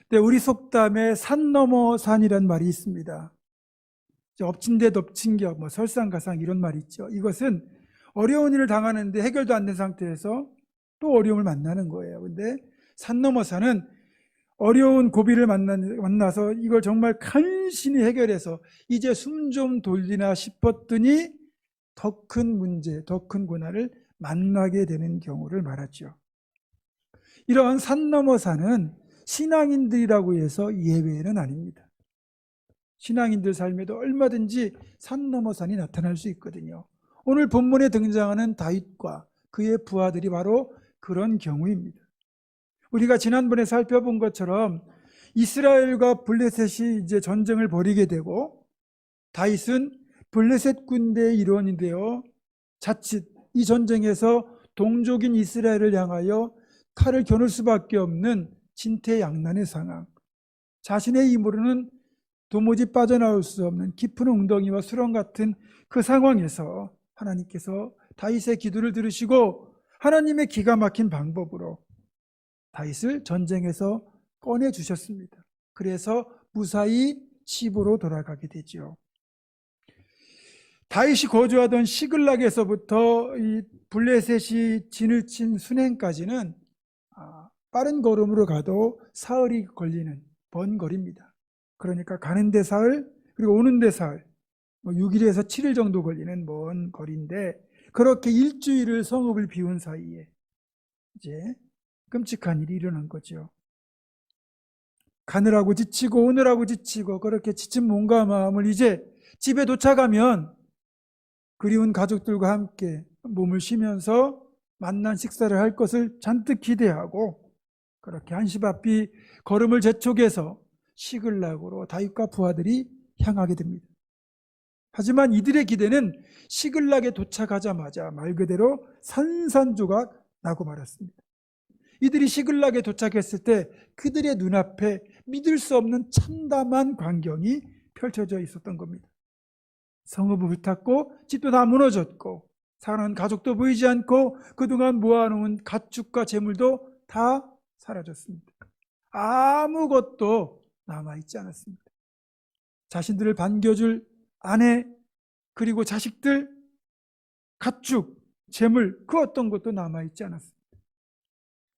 근데 우리 속담에 산 넘어 산이란 말이 있습니다. 엎친 데 덮친 격, 설상가상 이런 말이 있죠. 이것은 어려운 일을 당하는데 해결도 안 된 상태에서 또 어려움을 만나는 거예요. 근데 산 넘어 산은 어려운 고비를 만나서 이걸 정말 간신히 해결해서 이제 숨 좀 돌리나 싶었더니 더 큰 문제, 더 큰 고난을 만나게 되는 경우를 말하죠. 이런 산 넘어 산은 신앙인들이라고 해서 예외는 아닙니다. 신앙인들 삶에도 얼마든지 산 넘어 산이 나타날 수 있거든요. 오늘 본문에 등장하는 다윗과 그의 부하들이 바로 그런 경우입니다. 우리가 지난번에 살펴본 것처럼 이스라엘과 블레셋이 이제 전쟁을 벌이게 되고 다윗은 블레셋 군대의 일원이 되어 자칫 이 전쟁에서 동족인 이스라엘을 향하여 칼을 겨눌 수밖에 없는 진퇴양난의 상황, 자신의 힘으로는 도무지 빠져나올 수 없는 깊은 웅덩이와 수렁 같은 그 상황에서 하나님께서 다윗의 기도를 들으시고 하나님의 기가 막힌 방법으로 다윗을 전쟁에서 꺼내주셨습니다. 그래서 무사히 집으로 돌아가게 되죠. 다윗이 거주하던 시글락에서부터 이 블레셋이 진을 친 수냉까지는 빠른 걸음으로 가도 사흘이 걸리는 먼 거리입니다. 그러니까 가는데 사흘, 그리고 오는데 사흘, 6일에서 7일 정도 걸리는 먼 거리인데 그렇게 일주일을 성읍을 비운 사이에 이제 끔찍한 일이 일어난 거죠. 가느라고 지치고 오느라고 지치고 그렇게 지친 몸과 마음을 이제 집에 도착하면 그리운 가족들과 함께 몸을 쉬면서 만난 식사를 할 것을 잔뜩 기대하고 그렇게 한시바삐 걸음을 재촉해서 시글락으로 다윗과 부하들이 향하게 됩니다. 하지만 이들의 기대는 시글락에 도착하자마자 말 그대로 산산조각 나고 말았습니다. 이들이 시글락에 도착했을 때 그들의 눈앞에 믿을 수 없는 참담한 광경이 펼쳐져 있었던 겁니다. 성읍은 불탔고 집도 다 무너졌고 사랑하는 가족도 보이지 않고 그동안 모아놓은 가축과 재물도 다 사라졌습니다. 아무것도 남아있지 않았습니다. 자신들을 반겨줄 아내 그리고 자식들, 가축, 재물 그 어떤 것도 남아있지 않았습니다.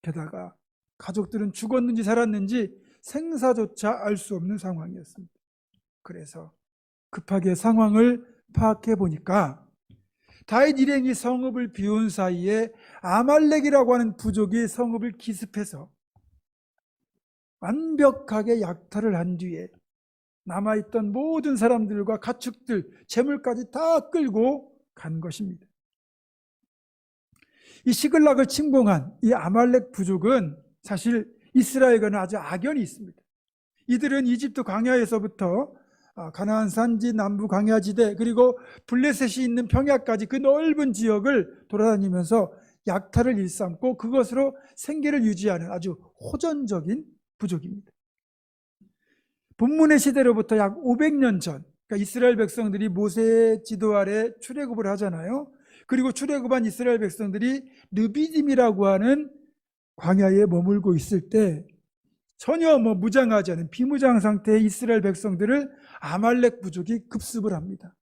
게다가 가족들은 죽었는지 살았는지 생사조차 알 수 없는 상황이었습니다. 그래서 급하게 상황을 파악해 보니까 다윗 일행이 성읍을 비운 사이에 아말렉이라고 하는 부족이 성읍을 기습해서 완벽하게 약탈을 한 뒤에 남아있던 모든 사람들과 가축들, 재물까지 다 끌고 간 것입니다. 이 시글락을 침공한 이 아말렉 부족은 사실 이스라엘과는 아주 악연이 있습니다. 이들은 이집트 광야에서부터 가나안 산지, 남부 광야지대, 그리고 블레셋이 있는 평야까지 그 넓은 지역을 돌아다니면서 약탈을 일삼고 그것으로 생계를 유지하는 아주 호전적인 부족입니다. 본문의 시대로부터 약 500년 전, 그러니까 이스라엘 백성들이 모세의 지도 아래 출애굽을 하잖아요. 그리고 출애굽한 이스라엘 백성들이 르비딤이라고 하는 광야에 머물고 있을 때 전혀 무장하지 않은 비무장 상태의 이스라엘 백성들을 아말렉 부족이 급습을 합니다.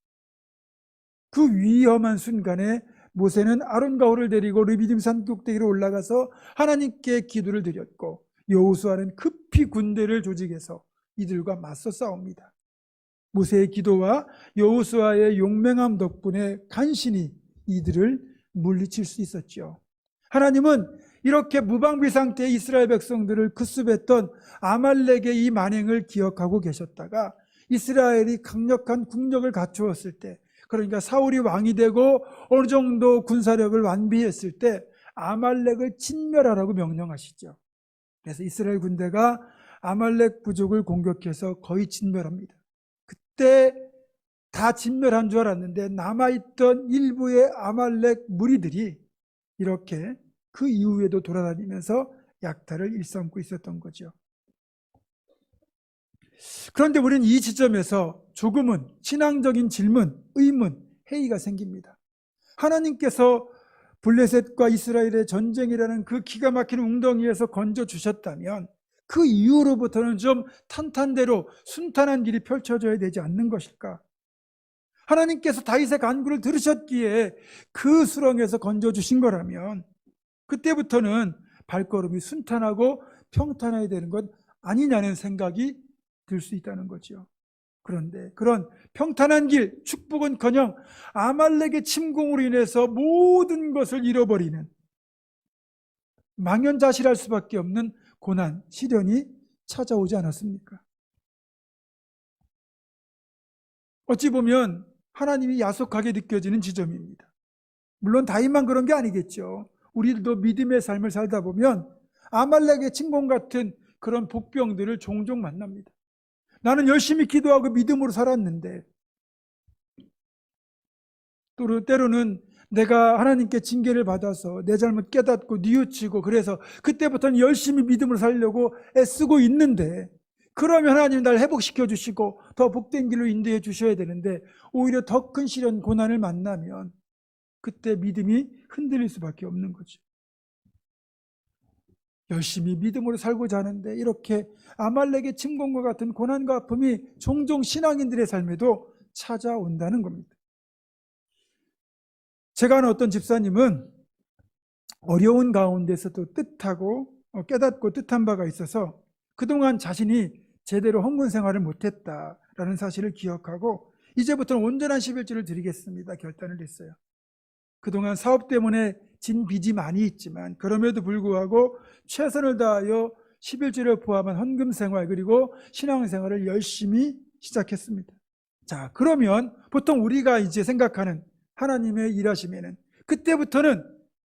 그 위험한 순간에 모세는 아론과 홀을 데리고 르비딤 산 꼭대기로 올라가서 하나님께 기도를 드렸고 여호수아는 급히 군대를 조직해서 이들과 맞서 싸웁니다. 모세의 기도와 여호수아의 용맹함 덕분에 간신히 이들을 물리칠 수 있었죠. 하나님은 이렇게 무방비 상태의 이스라엘 백성들을 급습했던 아말렉의 이 만행을 기억하고 계셨다가 이스라엘이 강력한 국력을 갖추었을 때, 그러니까 사울이 왕이 되고 어느 정도 군사력을 완비했을 때 아말렉을 진멸하라고 명령하시죠. 그래서 이스라엘 군대가 아말렉 부족을 공격해서 거의 진멸합니다. 그때 다 진멸한 줄 알았는데 남아있던 일부의 아말렉 무리들이 이렇게 그 이후에도 돌아다니면서 약탈을 일삼고 있었던 거죠. 그런데 우리는 이 지점에서 조금은 신앙적인 질문, 의문, 회의가 생깁니다. 하나님께서 블레셋과 이스라엘의 전쟁이라는 그 기가 막힌 웅덩이에서 건져주셨다면 그 이후로부터는 좀 탄탄대로 순탄한 길이 펼쳐져야 되지 않는 것일까? 하나님께서 다윗의 간구를 들으셨기에 그 수렁에서 건져주신 거라면 그때부터는 발걸음이 순탄하고 평탄해야 되는 것 아니냐는 생각이 들 수 있다는 거죠. 그런데 그런 평탄한 길, 축복은커녕 아말렉의 침공으로 인해서 모든 것을 잃어버리는 망연자실할 수밖에 없는 고난, 시련이 찾아오지 않았습니까? 어찌 보면 하나님이 야속하게 느껴지는 지점입니다. 물론 다윗만 그런 게 아니겠죠. 우리들도 믿음의 삶을 살다 보면 아말렉의 침공 같은 그런 복병들을 종종 만납니다. 나는 열심히 기도하고 믿음으로 살았는데 또 때로는 내가 하나님께 징계를 받아서 내 잘못 깨닫고 뉘우치고 그래서 그때부터는 열심히 믿음으로 살려고 애쓰고 있는데 그러면 하나님 날 회복시켜 주시고 더 복된 길로 인도해 주셔야 되는데 오히려 더 큰 시련 고난을 만나면 그때 믿음이 흔들릴 수밖에 없는 거죠. 열심히 믿음으로 살고자 하는데 이렇게 아말렉의 침공과 같은 고난과 아픔이 종종 신앙인들의 삶에도 찾아온다는 겁니다. 제가 아는 어떤 집사님은 어려운 가운데서도 뜻하고 깨닫고 뜻한 바가 있어서 그동안 자신이 제대로 헌금 생활을 못했다라는 사실을 기억하고 이제부터는 온전한 11조를 드리겠습니다 결단을 했어요. 그동안 사업 때문에 진 빚이 많이 있지만 그럼에도 불구하고 최선을 다하여 11조를 포함한 헌금 생활 그리고 신앙 생활을 열심히 시작했습니다. 자, 그러면 보통 우리가 이제 생각하는 하나님의 일하시면은 그때부터는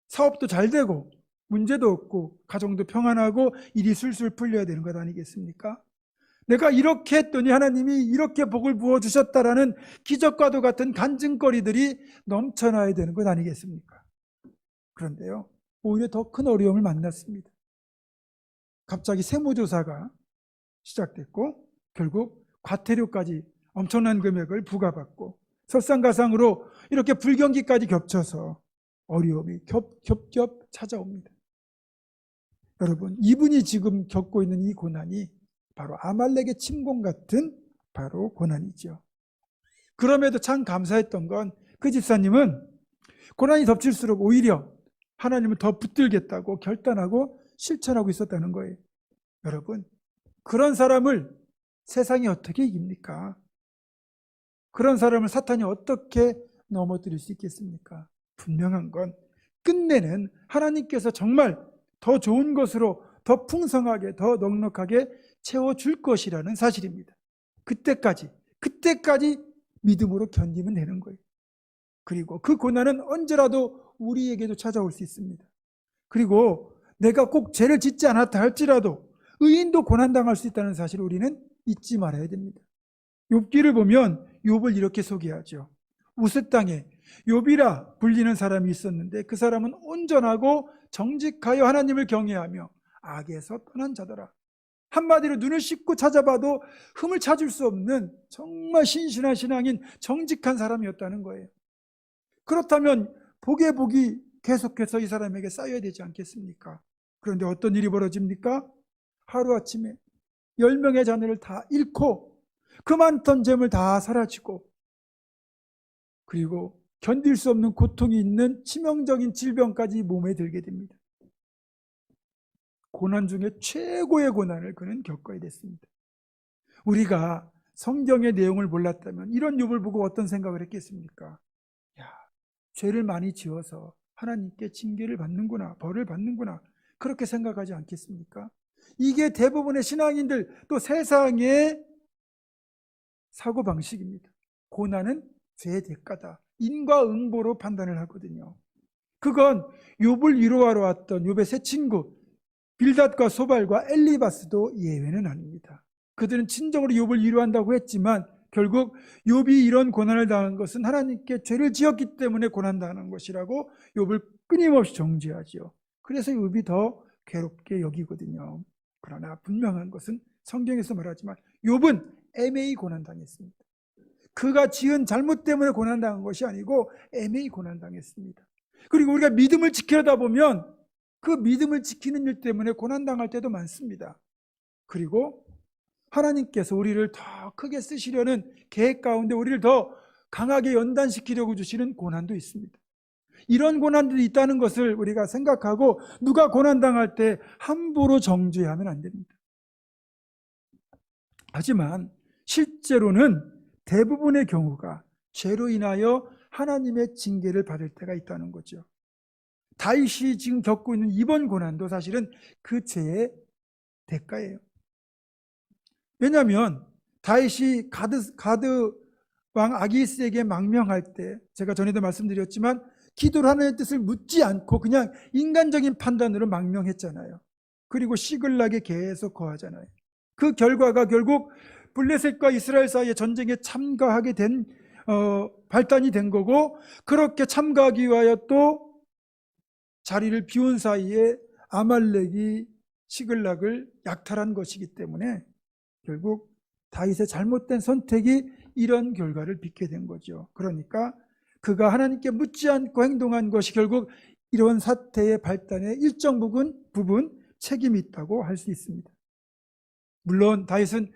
사업도 잘 되고 문제도 없고 가정도 평안하고 일이 술술 풀려야 되는 것 아니겠습니까? 내가 이렇게 했더니 하나님이 이렇게 복을 부어주셨다라는 기적과도 같은 간증거리들이 넘쳐나야 되는 것 아니겠습니까? 그런데요, 오히려 더 큰 어려움을 만났습니다. 갑자기 세무조사가 시작됐고 결국 과태료까지 엄청난 금액을 부과받고 설상가상으로 이렇게 불경기까지 겹쳐서 어려움이 겹겹 찾아옵니다. 여러분, 이분이 지금 겪고 있는 이 고난이 바로 아말렉의 침공 같은 바로 고난이죠. 그럼에도 참 감사했던 건 그 집사님은 고난이 덮칠수록 오히려 하나님을 더 붙들겠다고 결단하고 실천하고 있었다는 거예요. 여러분, 그런 사람을 세상이 어떻게 이깁니까? 그런 사람을 사탄이 어떻게 넘어뜨릴 수 있겠습니까? 분명한 건 끝내는 하나님께서 정말 더 좋은 것으로 더 풍성하게 더 넉넉하게 채워줄 것이라는 사실입니다. 그때까지 믿음으로 견디면 되는 거예요. 그리고 그 고난은 언제라도 우리에게도 찾아올 수 있습니다. 그리고 내가 꼭 죄를 짓지 않았다 할지라도 의인도 고난당할 수 있다는 사실을 우리는 잊지 말아야 됩니다. 욥기를 보면 욥을 이렇게 소개하죠. 우스 땅에 욥이라 불리는 사람이 있었는데 그 사람은 온전하고 정직하여 하나님을 경외하며 악에서 떠난 자더라. 한마디로 눈을 씻고 찾아봐도 흠을 찾을 수 없는 정말 신실한 신앙인 정직한 사람이었다는 거예요. 그렇다면 복의 복이 계속해서 이 사람에게 쌓여야 되지 않겠습니까? 그런데 어떤 일이 벌어집니까? 하루아침에 10명의 자녀를 다 잃고 그 많던 재물 다 사라지고 그리고 견딜 수 없는 고통이 있는 치명적인 질병까지 몸에 들게 됩니다. 고난 중에 최고의 고난을 그는 겪어야 됐습니다. 우리가 성경의 내용을 몰랐다면 이런 욥을 보고 어떤 생각을 했겠습니까? 야, 죄를 많이 지어서 하나님께 징계를 받는구나, 벌을 받는구나, 그렇게 생각하지 않겠습니까? 이게 대부분의 신앙인들 또 세상의 사고방식입니다. 고난은 죄의 대가다. 인과응보로 판단을 하거든요. 그건 욥을 위로하러 왔던 욥의 세 친구 빌닷과 소발과 엘리바스도 예외는 아닙니다. 그들은 친정으로 욥을 위로한다고 했지만 결국 욥이 이런 고난을 당한 것은 하나님께 죄를 지었기 때문에 고난당하는 것이라고 욥을 끊임없이 정죄하죠. 그래서 욥이 더 괴롭게 여기거든요. 그러나 분명한 것은 성경에서 말하지만 욥은 애매히 고난당했습니다. 그가 지은 잘못 때문에 고난당한 것이 아니고 애매히 고난당했습니다. 그리고 우리가 믿음을 지키려다 보면 그 믿음을 지키는 일 때문에 고난당할 때도 많습니다. 그리고 하나님께서 우리를 더 크게 쓰시려는 계획 가운데 우리를 더 강하게 연단시키려고 주시는 고난도 있습니다. 이런 고난들이 있다는 것을 우리가 생각하고 누가 고난당할 때 함부로 정죄하면 안 됩니다. 하지만 실제로는 대부분의 경우가 죄로 인하여 하나님의 징계를 받을 때가 있다는 거죠. 다윗이 지금 겪고 있는 이번 고난도 사실은 그 죄의 대가예요. 왜냐하면 다윗이 가드 왕 아기스에게 망명할 때 제가 전에도 말씀드렸지만 기도를 하나님의 뜻을 묻지 않고 그냥 인간적인 판단으로 망명했잖아요. 그리고 시글락에 계속 거하잖아요. 그 결과가 결국 블레셋과 이스라엘 사이의 전쟁에 참가하게 된 발단이 된 거고, 그렇게 참가하기 위하여 또 자리를 비운 사이에 아말렉이 시글락을 약탈한 것이기 때문에 결국 다윗의 잘못된 선택이 이런 결과를 빚게 된 거죠. 그러니까 그가 하나님께 묻지 않고 행동한 것이 결국 이런 사태의 발단에 일정 부분 책임이 있다고 할 수 있습니다. 물론 다윗은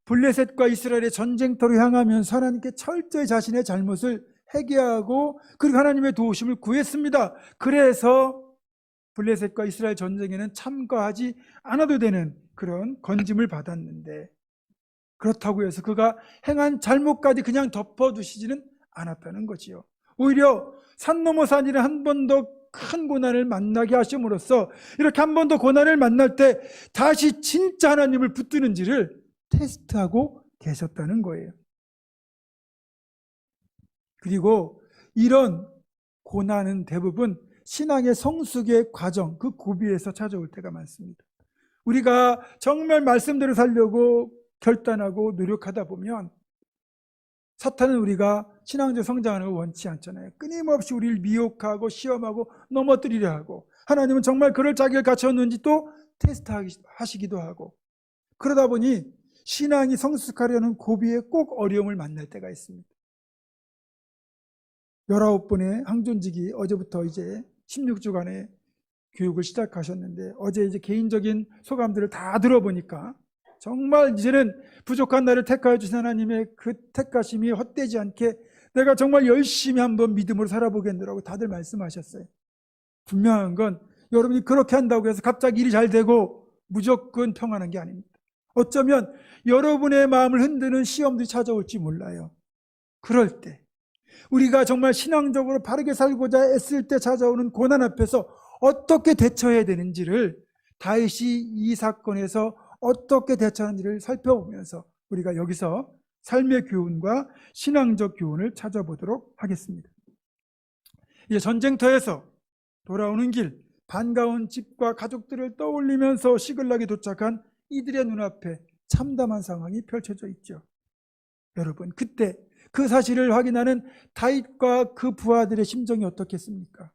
블레셋과 이스라엘의 전쟁터로 향하면서 하나님께 철저히 자신의 잘못을 회개하고 그리고 하나님의 도우심을 구했습니다. 그래서 블레셋과 이스라엘 전쟁에는 참가하지 않아도 되는 그런 건짐을 받았는데, 그렇다고 해서 그가 행한 잘못까지 그냥 덮어두시지는 않았다는 거지요. 오히려 산 넘어 산이라 한 번 더 큰 고난을 만나게 하심으로써 이렇게 한 번 더 고난을 만날 때 다시 진짜 하나님을 붙드는지를 테스트하고 계셨다는 거예요. 그리고 이런 고난은 대부분 신앙의 성숙의 과정, 그 고비에서 찾아올 때가 많습니다. 우리가 정말 말씀대로 살려고 결단하고 노력하다 보면 사탄은 우리가 신앙적 성장하는 걸 원치 않잖아요. 끊임없이 우리를 미혹하고 시험하고 넘어뜨리려 하고, 하나님은 정말 그럴 자격을 갖췄는지 또 테스트하시기도 하고, 그러다 보니 신앙이 성숙하려는 고비에 꼭 어려움을 만날 때가 있습니다. 19번의 항존직이 어제부터 이제 16주간의 교육을 시작하셨는데, 어제 이제 개인적인 소감들을 다 들어보니까 정말 이제는 부족한 나를 택하여 주신 하나님의 그 택하심이 헛되지 않게 내가 정말 열심히 한번 믿음으로 살아보겠노라고 다들 말씀하셨어요. 분명한 건 여러분이 그렇게 한다고 해서 갑자기 일이 잘 되고 무조건 평안한 게 아닙니다. 어쩌면 여러분의 마음을 흔드는 시험들이 찾아올지 몰라요. 그럴 때 우리가 정말 신앙적으로 바르게 살고자 애쓸 때 찾아오는 고난 앞에서 어떻게 대처해야 되는지를 다윗이 이 사건에서 어떻게 대처하는지를 살펴보면서 우리가 여기서 삶의 교훈과 신앙적 교훈을 찾아보도록 하겠습니다. 이제 전쟁터에서 돌아오는 길, 반가운 집과 가족들을 떠올리면서 시글락에 도착한 이들의 눈앞에 참담한 상황이 펼쳐져 있죠. 여러분, 그때 그 사실을 확인하는 다윗과 그 부하들의 심정이 어떻겠습니까?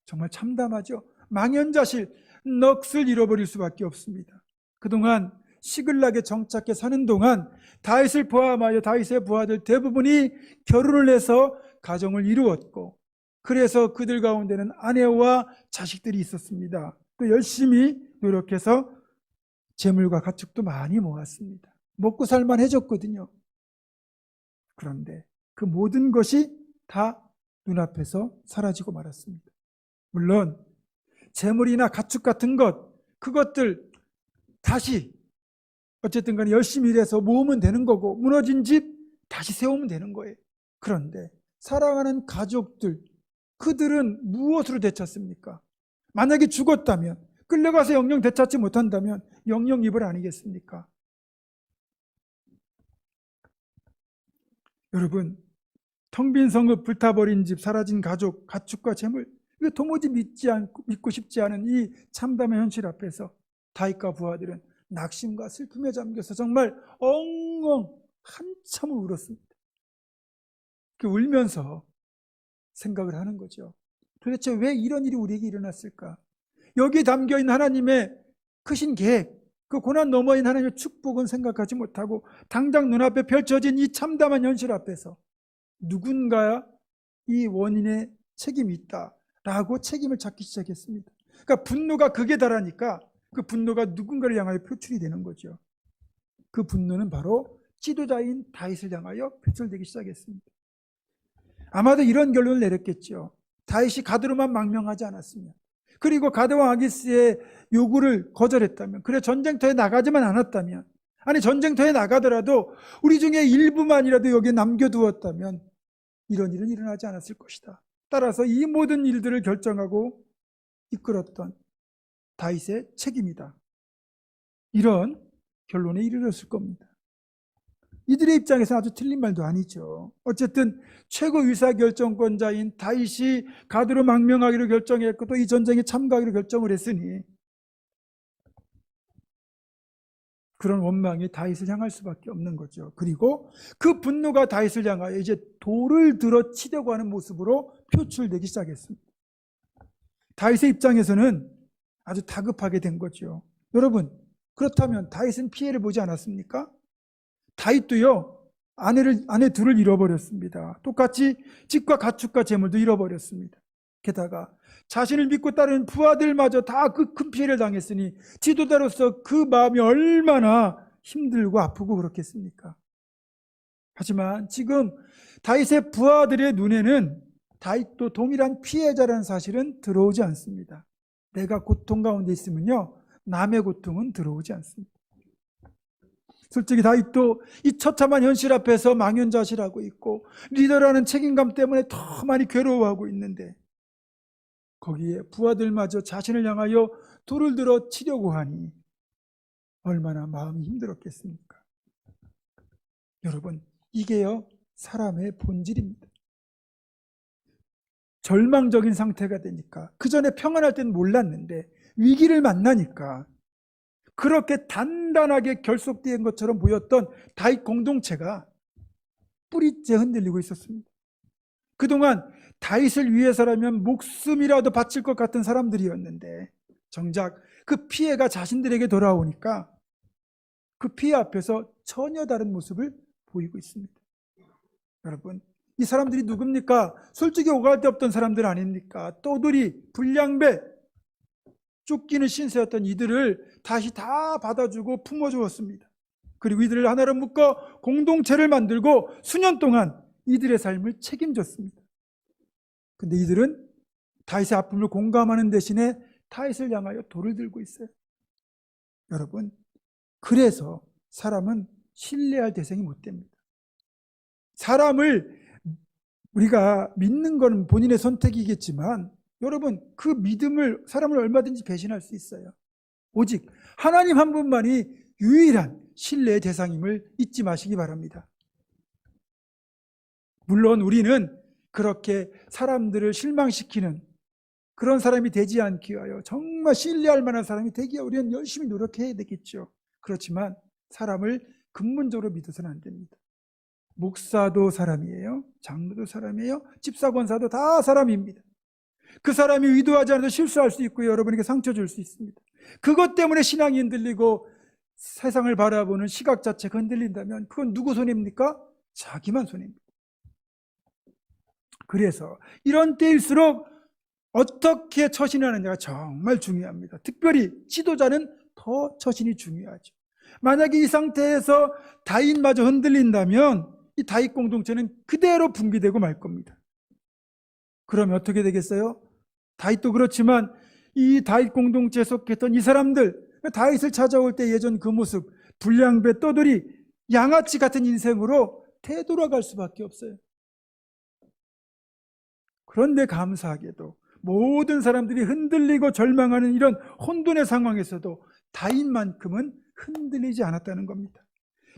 정말 참담하죠. 망연자실, 넋을 잃어버릴 수밖에 없습니다. 그동안 시글락에 정착해 사는 동안 다윗을 포함하여 다윗의 부하들 대부분이 결혼을 해서 가정을 이루었고, 그래서 그들 가운데는 아내와 자식들이 있었습니다. 또 열심히 노력해서 재물과 가축도 많이 모았습니다. 먹고 살만해졌거든요. 그런데 그 모든 것이 다 눈앞에서 사라지고 말았습니다. 물론 재물이나 가축 같은 것, 그것들 다시 어쨌든 간에 열심히 일해서 모으면 되는 거고, 무너진 집 다시 세우면 되는 거예요. 그런데 사랑하는 가족들, 그들은 무엇으로 되찾습니까? 만약에 죽었다면, 끌려가서 영영 되찾지 못한다면 영영 이불 아니겠습니까? 여러분, 텅 빈 성읍, 불타버린 집, 사라진 가족, 가축과 재물, 이거 도무지 믿고 싶지 않은 이 참담한 현실 앞에서 다윗과 부하들은 낙심과 슬픔에 잠겨서 정말 엉엉 한참을 울었습니다. 울면서 생각을 하는 거죠. 도대체 왜 이런 일이 우리에게 일어났을까? 여기에 담겨있는 하나님의 크신 계획, 그 고난 너머인 하나님의 축복은 생각하지 못하고 당장 눈앞에 펼쳐진 이 참담한 현실 앞에서 누군가 이 원인에 책임이 있다라고 책임을 찾기 시작했습니다. 그러니까 분노가 극에 달하니까 그 분노가 누군가를 향하여 표출이 되는 거죠. 그 분노는 바로 지도자인 다윗을 향하여 표출되기 시작했습니다. 아마도 이런 결론을 내렸겠죠. 다윗이 가드로만 망명하지 않았으면, 그리고 가드왕 아기스의 요구를 거절했다면, 그래 전쟁터에 나가지만 않았다면, 아니 전쟁터에 나가더라도 우리 중에 일부만이라도 여기에 남겨두었다면 이런 일은 일어나지 않았을 것이다. 따라서 이 모든 일들을 결정하고 이끌었던 다윗의 책임이다. 이런 결론에 이르렀을 겁니다. 이들의 입장에서 아주 틀린 말도 아니죠. 어쨌든 최고 의사결정권자인 다윗이 가드로 망명하기로 결정했고 또 이 전쟁에 참가하기로 결정을 했으니 그런 원망이 다윗을 향할 수밖에 없는 거죠. 그리고 그 분노가 다윗을 향하여 이제 돌을 들어 치려고 하는 모습으로 표출되기 시작했습니다. 다윗의 입장에서는 아주 다급하게 된 거죠. 여러분, 그렇다면 다윗은 피해를 보지 않았습니까? 다윗도요, 아내 둘을 잃어버렸습니다. 똑같이 집과 가축과 재물도 잃어버렸습니다. 게다가 자신을 믿고 따르는 부하들마저 다 그 큰 피해를 당했으니 지도자로서 그 마음이 얼마나 힘들고 아프고 그렇겠습니까? 하지만 지금 다윗의 부하들의 눈에는 다윗도 동일한 피해자라는 사실은 들어오지 않습니다. 내가 고통 가운데 있으면요, 남의 고통은 들어오지 않습니다. 솔직히 다윗도 이 처참한 현실 앞에서 망연자실하고 있고 리더라는 책임감 때문에 더 많이 괴로워하고 있는데 거기에 부하들마저 자신을 향하여 돌을 들어 치려고 하니 얼마나 마음이 힘들었겠습니까? 여러분, 이게요 사람의 본질입니다. 절망적인 상태가 되니까, 그 전에 평안할 때는 몰랐는데 위기를 만나니까 그렇게 단단하게 결속된 것처럼 보였던 다윗 공동체가 뿌리째 흔들리고 있었습니다. 그동안 다윗을 위해서라면 목숨이라도 바칠 것 같은 사람들이었는데 정작 그 피해가 자신들에게 돌아오니까 그 피해 앞에서 전혀 다른 모습을 보이고 있습니다. 여러분, 이 사람들이 누굽니까? 솔직히 오갈 데 없던 사람들 아닙니까? 떠돌이, 불량배, 쫓기는 신세였던 이들을 다시 다 받아주고 품어주었습니다. 그리고 이들을 하나로 묶어 공동체를 만들고 수년 동안 이들의 삶을 책임졌습니다. 근데 이들은 다윗의 아픔을 공감하는 대신에 다윗을 향하여 돌을 들고 있어요. 여러분, 그래서 사람은 신뢰할 대상이 못 됩니다. 사람을 우리가 믿는 건 본인의 선택이겠지만 여러분, 그 믿음을, 사람을 얼마든지 배신할 수 있어요. 오직 하나님 한 분만이 유일한 신뢰의 대상임을 잊지 마시기 바랍니다. 물론 우리는 그렇게 사람들을 실망시키는 그런 사람이 되지 않기 위하여 정말 신뢰할 만한 사람이 되기 위해 우리는 열심히 노력해야 되겠죠. 그렇지만 사람을 근본적으로 믿어서는 안 됩니다. 목사도 사람이에요. 장로도 사람이에요. 집사권사도 다 사람입니다. 그 사람이 의도하지 않아도 실수할 수 있고요. 여러분에게 상처 줄 수 있습니다. 그것 때문에 신앙이 흔들리고 세상을 바라보는 시각 자체가 흔들린다면 그건 누구 손해입니까? 자기만 손해입니다. 그래서 이런 때일수록 어떻게 처신하느냐가 정말 중요합니다. 특별히 지도자는 더 처신이 중요하죠. 만약에 이 상태에서 다윗마저 흔들린다면 이 다윗 공동체는 그대로 붕괴되고 말 겁니다. 그러면 어떻게 되겠어요? 다윗도 그렇지만 이 다윗 공동체에 속했던 이 사람들, 다윗을 찾아올 때 예전 그 모습, 불량배, 떠돌이, 양아치 같은 인생으로 되돌아갈 수밖에 없어요. 그런데 감사하게도 모든 사람들이 흔들리고 절망하는 이런 혼돈의 상황에서도 다윗만큼은 흔들리지 않았다는 겁니다.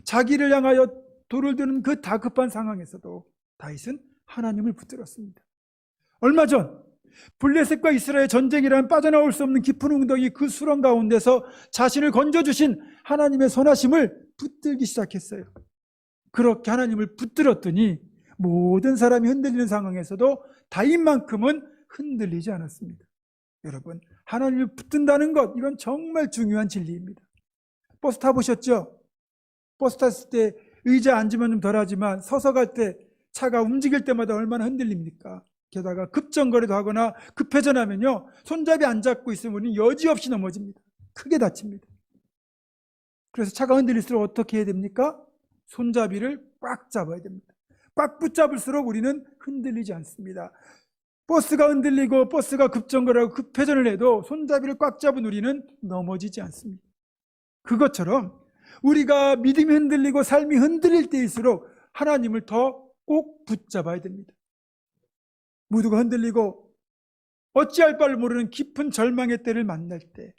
자기를 향하여 돌을 드는 그 다급한 상황에서도 다윗은 하나님을 붙들었습니다. 얼마 전 블레셋과 이스라엘 전쟁이라는 빠져나올 수 없는 깊은 웅덩이 그 수렁 가운데서 자신을 건져주신 하나님의 선하심을 붙들기 시작했어요. 그렇게 하나님을 붙들었더니 모든 사람이 흔들리는 상황에서도 다윗만큼은 흔들리지 않았습니다. 여러분, 하나님을 붙든다는 것, 이건 정말 중요한 진리입니다. 버스 타보셨죠? 버스 탔을 때 의자 앉으면 좀 덜하지만 서서 갈 때 차가 움직일 때마다 얼마나 흔들립니까? 게다가 급정거리도 하거나 급회전하면요, 손잡이 안 잡고 있으면 여지없이 넘어집니다. 크게 다칩니다. 그래서 차가 흔들릴수록 어떻게 해야 됩니까? 손잡이를 꽉 잡아야 됩니다. 꽉 붙잡을수록 우리는 흔들리지 않습니다. 버스가 흔들리고 버스가 급정거하고 급회전을 해도 손잡이를 꽉 잡은 우리는 넘어지지 않습니다. 그것처럼 우리가 믿음이 흔들리고 삶이 흔들릴 때일수록 하나님을 더 꼭 붙잡아야 됩니다. 모두가 흔들리고 어찌할 바를 모르는 깊은 절망의 때를 만날 때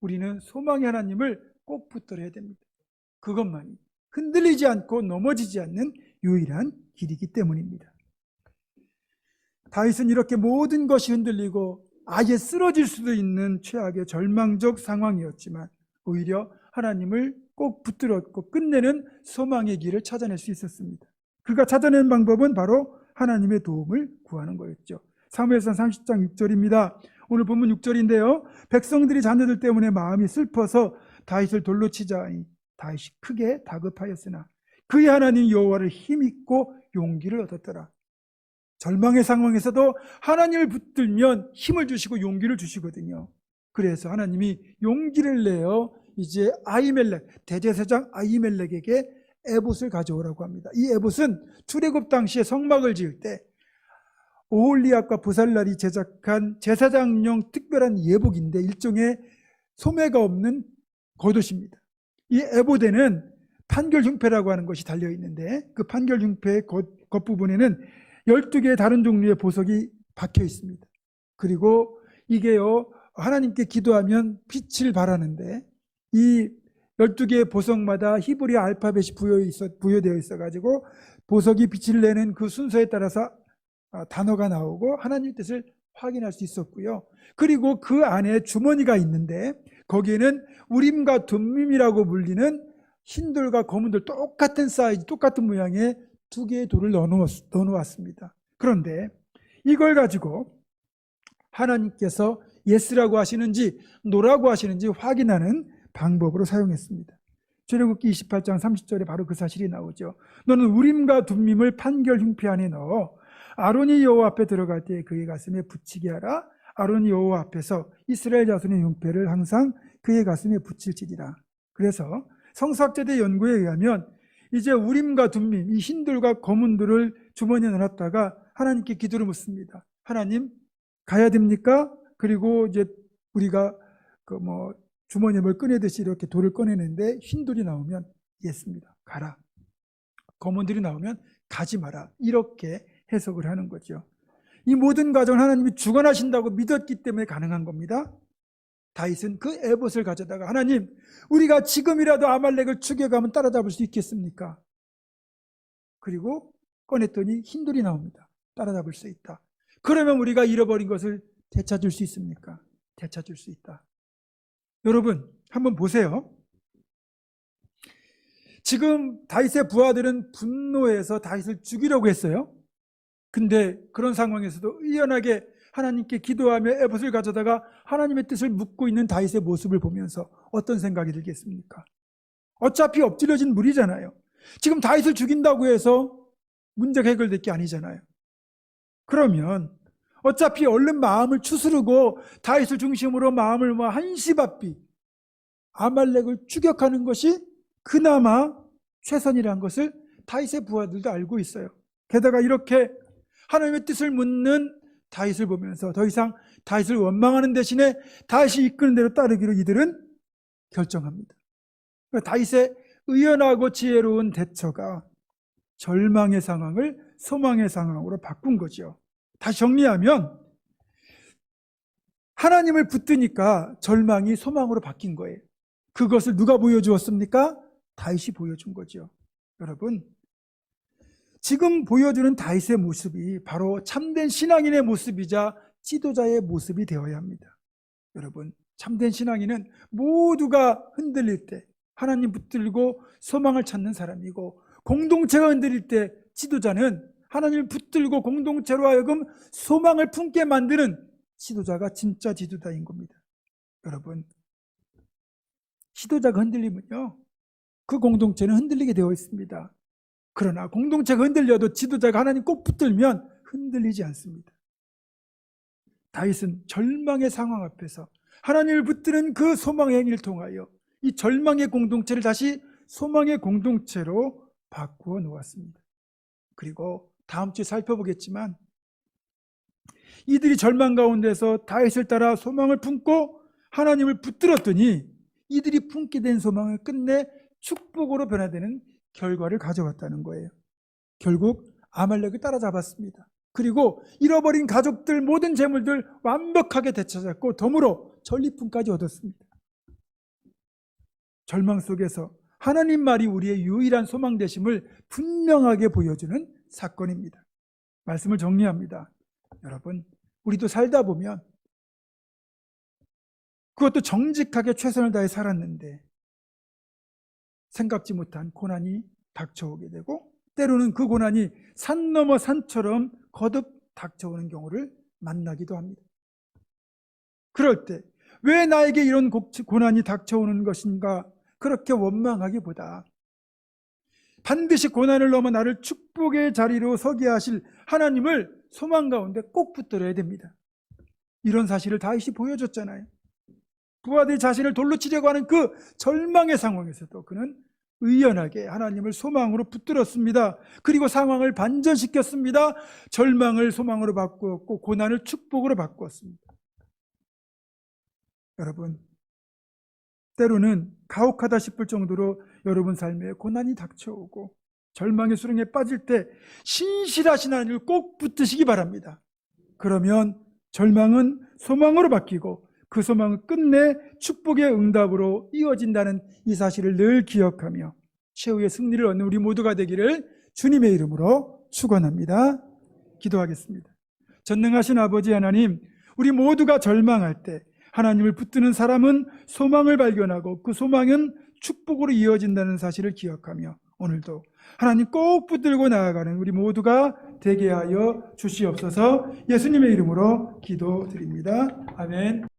우리는 소망의 하나님을 꼭 붙들어야 됩니다. 그것만이 흔들리지 않고 넘어지지 않는 유일한 길이기 때문입니다. 다윗은 이렇게 모든 것이 흔들리고 아예 쓰러질 수도 있는 최악의 절망적 상황이었지만 오히려 하나님을 꼭 붙들었고 끝내는 소망의 길을 찾아낼 수 있었습니다. 그가 찾아낸 방법은 바로 하나님의 도움을 구하는 거였죠. 사무엘상 30장 6절입니다. 오늘 본문 6절인데요. 백성들이 자녀들 때문에 마음이 슬퍼서 다윗을 돌로 치자니 다윗이 크게 다급하였으나 그의 하나님 여호와를 힘입고 용기를 얻었더라. 절망의 상황에서도 하나님을 붙들면 힘을 주시고 용기를 주시거든요. 그래서 하나님이 용기를 내어 이제 아히멜렉, 대제사장 아히멜렉에게 에봇을 가져오라고 합니다. 이 에봇은 출애굽 당시에 성막을 지을 때 오홀리압과 부살날이 제작한 제사장용 특별한 예복인데 일종의 소매가 없는 겉옷입니다. 이 에봇에는 판결흉패라고 하는 것이 달려있는데 그 판결흉패의 겉부분에는 12개의 다른 종류의 보석이 박혀 있습니다. 그리고 이게요, 하나님께 기도하면 빛을 발하는데 이 12개의 보석마다 히브리 알파벳이 부여되어 있어가지고 보석이 빛을 내는 그 순서에 따라서 단어가 나오고 하나님의 뜻을 확인할 수 있었고요. 그리고 그 안에 주머니가 있는데 거기에는 우림과 둠밈이라고 불리는 흰돌과 검은돌 똑같은 사이즈, 똑같은 모양의 2개의 돌을 넣어놓았습니다. 그런데 이걸 가지고 하나님께서 예스라고 하시는지 노라고 하시는지 확인하는 방법으로 사용했습니다. 출애굽기 28장 30절에 바로 그 사실이 나오죠. 너는 우림과 둠밈을 판결 흉패 안에 넣어 아론이 여호와 앞에 들어갈 때 그의 가슴에 붙이게 하라. 아론이 여호와 앞에서 이스라엘 자손의 흉패를 항상 그의 가슴에 붙일지니라. 그래서 성서학자들의 연구에 의하면 이제 우림과 둠밈, 이 흰돌과 검은돌을 주머니에 넣었다가 하나님께 기도를 묻습니다. 하나님, 가야 됩니까? 그리고 이제 우리가 주머니에 뭘 꺼내듯이 이렇게 돌을 꺼내는데 흰돌이 나오면 예스입니다. 가라. 검은돌이 나오면 가지 마라. 이렇게 해석을 하는 거죠. 이 모든 과정을 하나님이 주관하신다고 믿었기 때문에 가능한 겁니다. 다윗은 그 에봇을 가져다가 하나님, 우리가 지금이라도 아말렉을 죽여가면 따라잡을 수 있겠습니까? 그리고 꺼냈더니 흰돌이 나옵니다. 따라잡을 수 있다. 그러면 우리가 잃어버린 것을 되찾을 수 있습니까? 되찾을 수 있다. 여러분, 한번 보세요. 지금 다윗의 부하들은 분노해서 다윗을 죽이려고 했어요. 근데 그런 상황에서도 의연하게 하나님께 기도하며 에봇을 가져다가 하나님의 뜻을 묻고 있는 다윗의 모습을 보면서 어떤 생각이 들겠습니까? 어차피 엎질러진 물이잖아요. 지금 다윗을 죽인다고 해서 문제가 해결될 게 아니잖아요. 그러면 어차피 얼른 마음을 추스르고 다윗을 중심으로 마음을 한시바삐 아말렉을 추격하는 것이 그나마 최선이라는 것을 다윗의 부하들도 알고 있어요. 게다가 이렇게 하나님의 뜻을 묻는 다윗을 보면서 더 이상 다윗을 원망하는 대신에 다윗이 이끄는 대로 따르기로 이들은 결정합니다. 다윗의 의연하고 지혜로운 대처가 절망의 상황을 소망의 상황으로 바꾼 거죠. 다시 정리하면 하나님을 붙드니까 절망이 소망으로 바뀐 거예요. 그것을 누가 보여주었습니까? 다윗이 보여준 거죠. 여러분, 지금 보여주는 다윗의 모습이 바로 참된 신앙인의 모습이자 지도자의 모습이 되어야 합니다. 여러분, 참된 신앙인은 모두가 흔들릴 때 하나님 붙들고 소망을 찾는 사람이고, 공동체가 흔들릴 때 지도자는 하나님을 붙들고 공동체로 하여금 소망을 품게 만드는 지도자가 진짜 지도자인 겁니다. 여러분, 지도자가 흔들리면요, 그 공동체는 흔들리게 되어 있습니다. 그러나 공동체가 흔들려도 지도자가 하나님 꼭 붙들면 흔들리지 않습니다. 다윗은 절망의 상황 앞에서 하나님을 붙드는 그 소망의 행위를 통하여 이 절망의 공동체를 다시 소망의 공동체로 바꾸어 놓았습니다. 그리고 다음 주에 살펴보겠지만 이들이 절망 가운데서 다윗을 따라 소망을 품고 하나님을 붙들었더니 이들이 품게 된 소망을 끝내 축복으로 변화되는 결과를 가져왔다는 거예요. 결국 아말렉을 따라잡았습니다. 그리고 잃어버린 가족들 모든 재물들 완벽하게 되찾았고 덤으로 전리품까지 얻었습니다. 절망 속에서 하나님 말이 우리의 유일한 소망 되심을 분명하게 보여주는 사건입니다. 말씀을 정리합니다. 여러분, 우리도 살다 보면 그것도 정직하게 최선을 다해 살았는데 생각지 못한 고난이 닥쳐오게 되고 때로는 그 고난이 산 넘어 산처럼 거듭 닥쳐오는 경우를 만나기도 합니다. 그럴 때 왜 나에게 이런 고난이 닥쳐오는 것인가 그렇게 원망하기보다 반드시 고난을 넘어 나를 축복의 자리로 서게 하실 하나님을 소망 가운데 꼭 붙들어야 됩니다. 이런 사실을 다윗이 보여줬잖아요. 부하들이 자신을 돌로 치려고 하는 그 절망의 상황에서도 그는 의연하게 하나님을 소망으로 붙들었습니다. 그리고 상황을 반전시켰습니다. 절망을 소망으로 바꾸었고 고난을 축복으로 바꾸었습니다. 여러분, 때로는 가혹하다 싶을 정도로 여러분 삶에 고난이 닥쳐오고 절망의 수렁에 빠질 때 신실하신 하나님을 꼭 붙드시기 바랍니다. 그러면 절망은 소망으로 바뀌고 그 소망은 끝내 축복의 응답으로 이어진다는 이 사실을 늘 기억하며 최후의 승리를 얻는 우리 모두가 되기를 주님의 이름으로 축원합니다. 기도하겠습니다. 전능하신 아버지 하나님, 우리 모두가 절망할 때 하나님을 붙드는 사람은 소망을 발견하고 그 소망은 축복으로 이어진다는 사실을 기억하며 오늘도 하나님 꼭 붙들고 나아가는 우리 모두가 되게 하여 주시옵소서. 예수님의 이름으로 기도드립니다. 아멘.